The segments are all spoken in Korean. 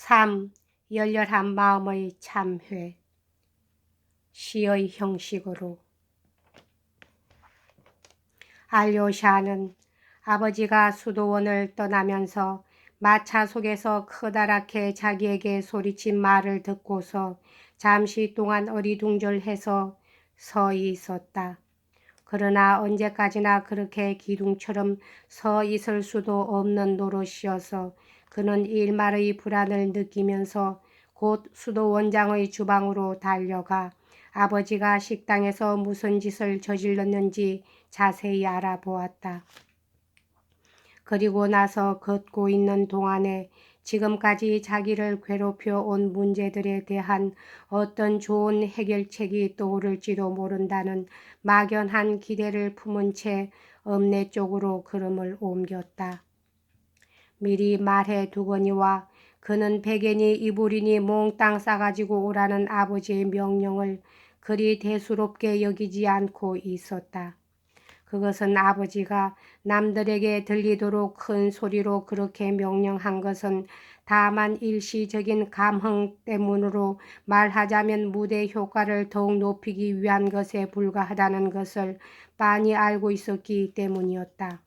3. 열렬한 마음의 참회. 시의 형식으로. 알료샤는 아버지가 수도원을 떠나면서 마차 속에서 커다랗게 자기에게 소리친 말을 듣고서 잠시 동안 어리둥절해서 서 있었다. 그러나 언제까지나 그렇게 기둥처럼 서 있을 수도 없는 노릇이어서 그는 일말의 불안을 느끼면서 곧 수도원장의 주방으로 달려가 아버지가 식당에서 무슨 짓을 저질렀는지 자세히 알아보았다. 그리고 나서 걷고 있는 동안에 지금까지 자기를 괴롭혀 온 문제들에 대한 어떤 좋은 해결책이 떠오를지도 모른다는 막연한 기대를 품은 채 읍내 쪽으로 걸음을 옮겼다. 미리 말해 두거니와 그는 백엔이 이불이니 몽땅 싸가지고 오라는 아버지의 명령을 그리 대수롭게 여기지 않고 있었다. 그것은 아버지가 남들에게 들리도록 큰 소리로 그렇게 명령한 것은 다만 일시적인 감흥 때문으로 말하자면 무대 효과를 더욱 높이기 위한 것에 불과하다는 것을 빤히 알고 있었기 때문이었다.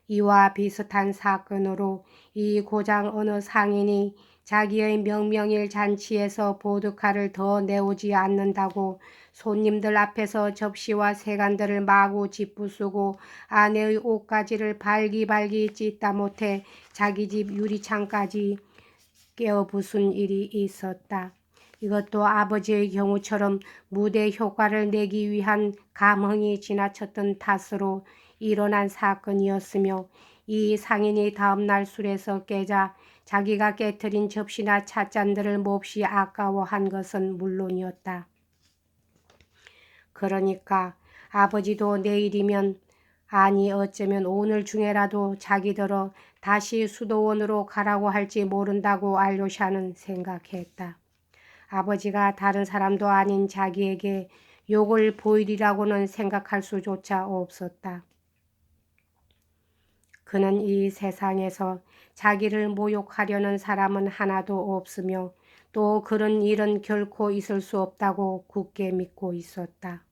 이와 비슷한 사건으로 이 고장 어느 상인이 자기의 명명일 잔치에서 보드카를 더 내오지 않는다고 손님들 앞에서 접시와 세간들을 마구 짓부수고 아내의 옷가지를 발기발기 찢다 못해 자기 집 유리창까지 깨어부순 일이 있었다. 이것도 아버지의 경우처럼 무대 효과를 내기 위한 감흥이 지나쳤던 탓으로 일어난 사건이었으며 이 상인이 다음날 술에서 깨자 자기가 깨트린 접시나 찻잔들을 몹시 아까워한 것은 물론이었다. 그러니까 아버지도 내일이면 아니 어쩌면 오늘 중에라도 자기들어 다시 수도원으로 가라고 할지 모른다고 알료샤는 생각했다. 아버지가 다른 사람도 아닌 자기에게 욕을 보이리라고는 생각할 수조차 없었다. 그는 이 세상에서 자기를 모욕하려는 사람은 하나도 없으며 또 그런 일은 결코 있을 수 없다고 굳게 믿고 있었다.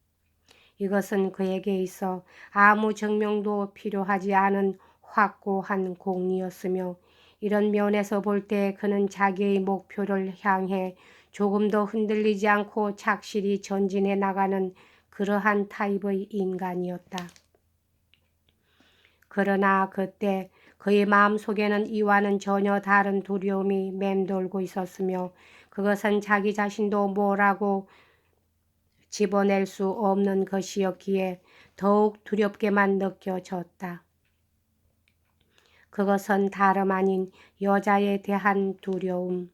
이것은 그에게 있어 아무 증명도 필요하지 않은 확고한 공리였으며 이런 면에서 볼 때 그는 자기의 목표를 향해 조금 더 흔들리지 않고 착실히 전진해 나가는 그러한 타입의 인간이었다. 그러나 그때 그의 마음속에는 이와는 전혀 다른 두려움이 맴돌고 있었으며 그것은 자기 자신도 뭐라고 집어낼 수 없는 것이었기에 더욱 두렵게만 느껴졌다. 그것은 다름 아닌 여자에 대한 두려움.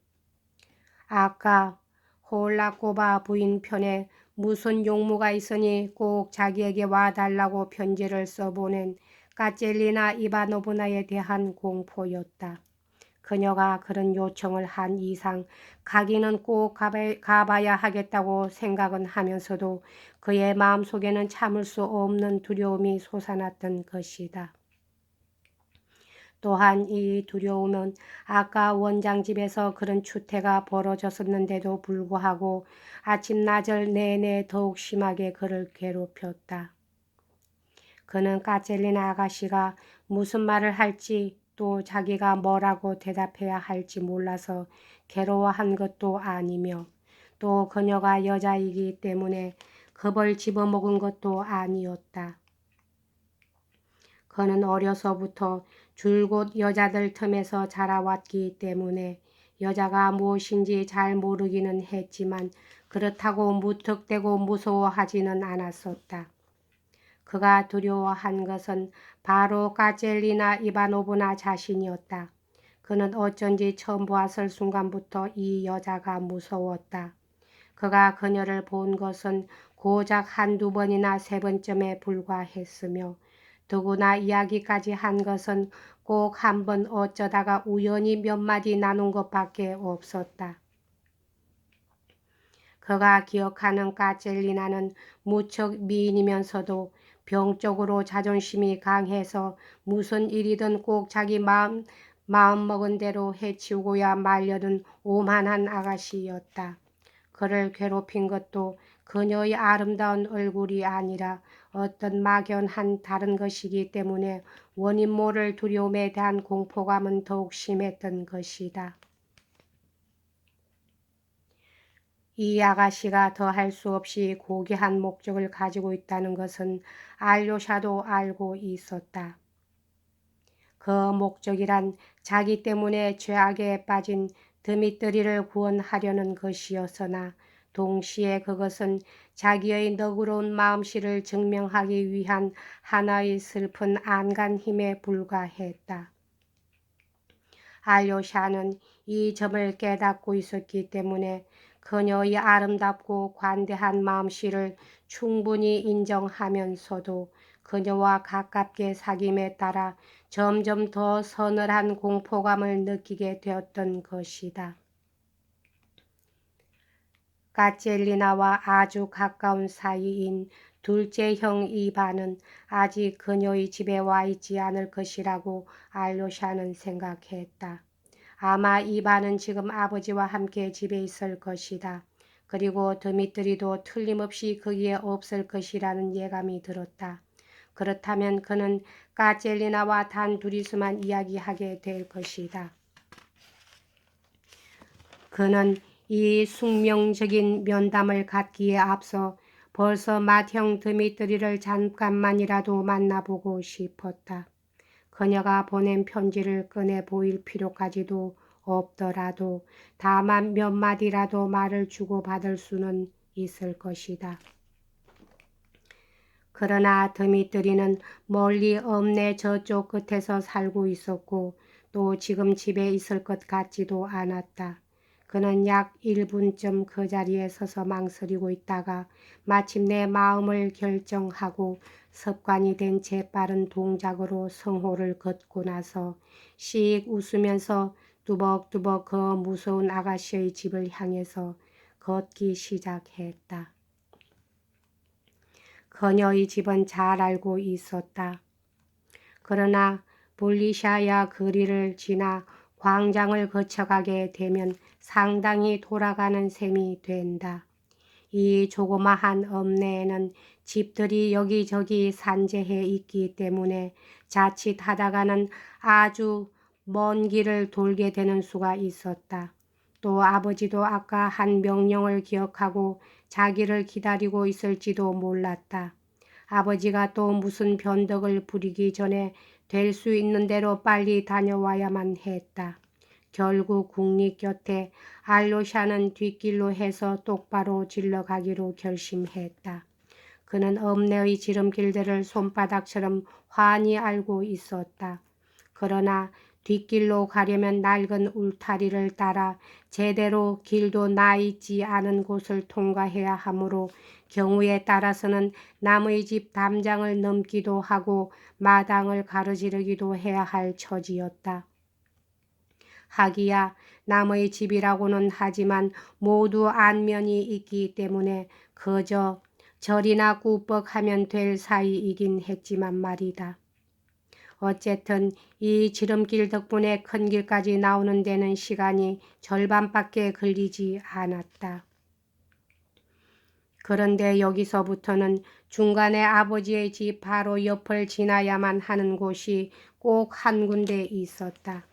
아까 홀라꼬바 부인 편에 무슨 용무가 있으니 꼭 자기에게 와달라고 편지를 써보낸 까젤리나 이바노브나에 대한 공포였다. 그녀가 그런 요청을 한 이상 가기는 꼭 가봐야 하겠다고 생각은 하면서도 그의 마음속에는 참을 수 없는 두려움이 솟아났던 것이다. 또한 이 두려움은 아까 원장 집에서 그런 추태가 벌어졌었는데도 불구하고 아침 낮을 내내 더욱 심하게 그를 괴롭혔다. 그는 까젤리나 아가씨가 무슨 말을 할지 또 자기가 뭐라고 대답해야 할지 몰라서 괴로워한 것도 아니며 또 그녀가 여자이기 때문에 겁을 집어먹은 것도 아니었다. 그는 어려서부터 줄곧 여자들 틈에서 자라왔기 때문에 여자가 무엇인지 잘 모르기는 했지만 그렇다고 무턱대고 무서워하지는 않았었다. 그가 두려워한 것은 바로 까젤리나 이바노브나 자신이었다. 그는 어쩐지 처음 보았을 순간부터 이 여자가 무서웠다. 그가 그녀를 본 것은 고작 한두 번이나 세 번쯤에 불과했으며 더구나 이야기까지 한 것은 꼭 한 번 어쩌다가 우연히 몇 마디 나눈 것밖에 없었다. 그가 기억하는 까젤리나는 무척 미인이면서도 병적으로 자존심이 강해서 무슨 일이든 꼭 자기 마음먹은 대로 해치우고야 말려든 오만한 아가씨였다. 그를 괴롭힌 것도 그녀의 아름다운 얼굴이 아니라 어떤 막연한 다른 것이기 때문에 원인 모를 두려움에 대한 공포감은 더욱 심했던 것이다. 이 아가씨가 더할 수 없이 고귀한 목적을 가지고 있다는 것은 알료샤도 알고 있었다. 그 목적이란 자기 때문에 죄악에 빠진 드미트리를 구원하려는 것이었으나 동시에 그것은 자기의 너그러운 마음씨를 증명하기 위한 하나의 슬픈 안간힘에 불과했다. 알료샤는 이 점을 깨닫고 있었기 때문에 그녀의 아름답고 관대한 마음씨를 충분히 인정하면서도 그녀와 가깝게 사귐에 따라 점점 더 서늘한 공포감을 느끼게 되었던 것이다. 까첼리나와 아주 가까운 사이인 둘째 형 이반은 아직 그녀의 집에 와 있지 않을 것이라고 알료샤는 생각했다. 아마 이반은 지금 아버지와 함께 집에 있을 것이다. 그리고 드미트리도 틀림없이 거기에 없을 것이라는 예감이 들었다. 그렇다면 그는 까첼리나와 단 둘이서만 이야기하게 될 것이다. 그는 이 숙명적인 면담을 갖기에 앞서 벌써 맏형 드미트리를 잠깐만이라도 만나보고 싶었다. 그녀가 보낸 편지를 꺼내 보일 필요까지도 없더라도 다만 몇 마디라도 말을 주고받을 수는 있을 것이다. 그러나 드미트리는 멀리 읍내 저쪽 끝에서 살고 있었고 또 지금 집에 있을 것 같지도 않았다. 그는 약 1분쯤 그 자리에 서서 망설이고 있다가 마침내 마음을 결정하고 습관이 된 재빠른 동작으로 성호를 걷고 나서 씩 웃으면서 뚜벅뚜벅 그 무서운 아가씨의 집을 향해서 걷기 시작했다. 그녀의 집은 잘 알고 있었다. 그러나 볼리샤야 거리를 지나 광장을 거쳐가게 되면 상당히 돌아가는 셈이 된다. 이 조그마한 읍내에는 집들이 여기저기 산재해 있기 때문에 자칫하다가는 아주 먼 길을 돌게 되는 수가 있었다. 또 아버지도 아까 한 명령을 기억하고 자기를 기다리고 있을지도 몰랐다. 아버지가 또 무슨 변덕을 부리기 전에 될 수 있는 대로 빨리 다녀와야만 했다. 결국 국립 곁에 알료샤는 뒷길로 해서 똑바로 질러가기로 결심했다. 그는 읍내의 지름길들을 손바닥처럼 환히 알고 있었다. 그러나 뒷길로 가려면 낡은 울타리를 따라 제대로 길도 나 있지 않은 곳을 통과해야 하므로 경우에 따라서는 남의 집 담장을 넘기도 하고 마당을 가로지르기도 해야 할 처지였다. 하기야 남의 집이라고는 하지만 모두 안면이 있기 때문에 그저 절이나 꾸벅하면 될 사이이긴 했지만 말이다. 어쨌든 이 지름길 덕분에 큰 길까지 나오는 데는 시간이 절반밖에 걸리지 않았다. 그런데 여기서부터는 중간에 아버지의 집 바로 옆을 지나야만 하는 곳이 꼭 한 군데 있었다.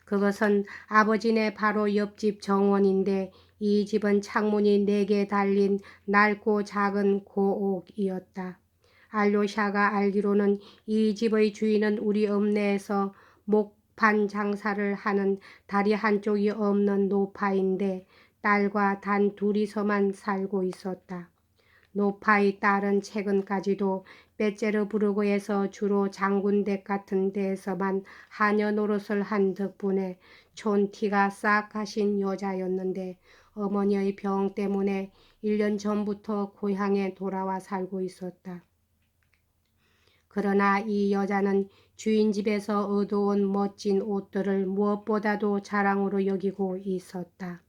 그것은 아버지네 바로 옆집 정원인데 이 집은 창문이 4개 달린 낡고 작은 고옥이었다. 알료샤가 알기로는 이 집의 주인은 우리 읍내에서 목판 장사를 하는 다리 한쪽이 없는 노파인데 딸과 단 둘이서만 살고 있었다. 노파의 딸은 최근까지도 빼째르부르크에서 주로 장군댁 같은 데에서만 하녀 노릇을 한 덕분에 촌티가 싹 가신 여자였는데 어머니의 병 때문에 1년 전부터 고향에 돌아와 살고 있었다. 그러나 이 여자는 주인 집에서 얻어온 멋진 옷들을 무엇보다도 자랑으로 여기고 있었다.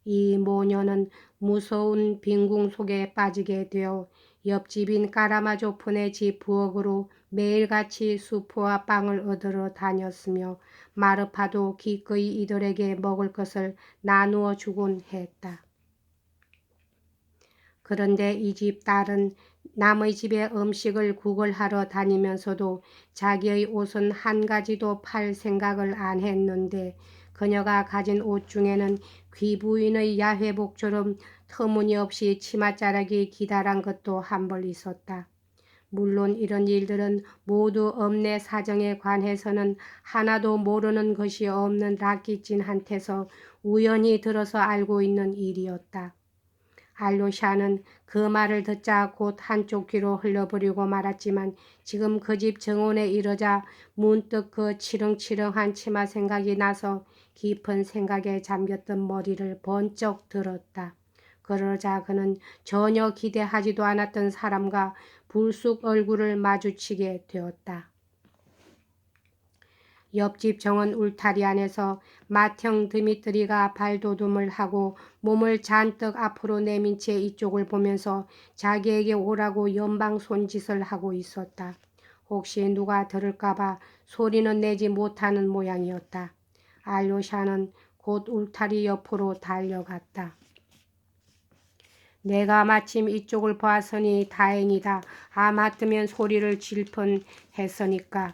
이 모녀는 무서운 빈궁 속에 빠지게 되어 옆집인 까라마조폰의 집 부엌으로 매일같이 수프와 빵을 얻으러 다녔으며 마르파도 기꺼이 이들에게 먹을 것을 나누어 주곤 했다. 그런데 이 집 딸은 남의 집에 음식을 구걸하러 다니면서도 자기의 옷은 한 가지도 팔 생각을 안 했는데 그녀가 가진 옷 중에는 귀부인의 야회복처럼 터무니없이 치맛자락이 기다란 것도 한 벌 있었다. 물론 이런 일들은 모두 엄내 사정에 관해서는 하나도 모르는 것이 없는 라끼찐한테서 우연히 들어서 알고 있는 일이었다. 알료샤는 그 말을 듣자 곧 한쪽 귀로 흘려버리고 말았지만 지금 그 집 정원에 이르자 문득 그 치렁치렁한 치마 생각이 나서 깊은 생각에 잠겼던 머리를 번쩍 들었다. 그러자 그는 전혀 기대하지도 않았던 사람과 불쑥 얼굴을 마주치게 되었다. 옆집 정원 울타리 안에서 맏형 드미트리가 발돋움을 하고 몸을 잔뜩 앞으로 내민 채 이쪽을 보면서 자기에게 오라고 연방 손짓을 하고 있었다. 혹시 누가 들을까봐 소리는 내지 못하는 모양이었다. 알료샤는 곧 울타리 옆으로 달려갔다. 내가 마침 이쪽을 보았으니 다행이다. 아마뜨면 소리를 질 뻔했으니까.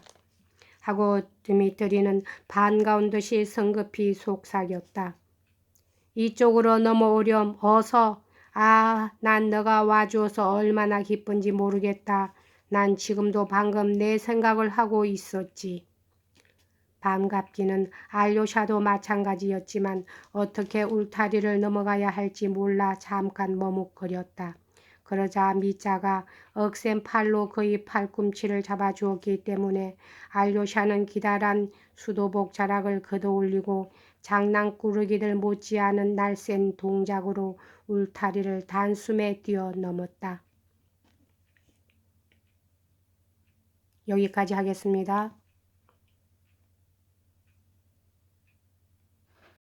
하고 드미트리는 반가운 듯이 성급히 속삭였다. 이쪽으로 넘어오렴. 어서. 아, 난 너가 와주어서 얼마나 기쁜지 모르겠다. 난 지금도 방금 내 생각을 하고 있었지. 반갑기는 알료샤도 마찬가지였지만 어떻게 울타리를 넘어가야 할지 몰라 잠깐 머뭇거렸다. 그러자 미자가 억센 팔로 그의 팔꿈치를 잡아주었기 때문에 알료샤는 기다란 수도복 자락을 걷어올리고 장난꾸러기들 못지않은 날쌘 동작으로 울타리를 단숨에 뛰어넘었다. 여기까지 하겠습니다.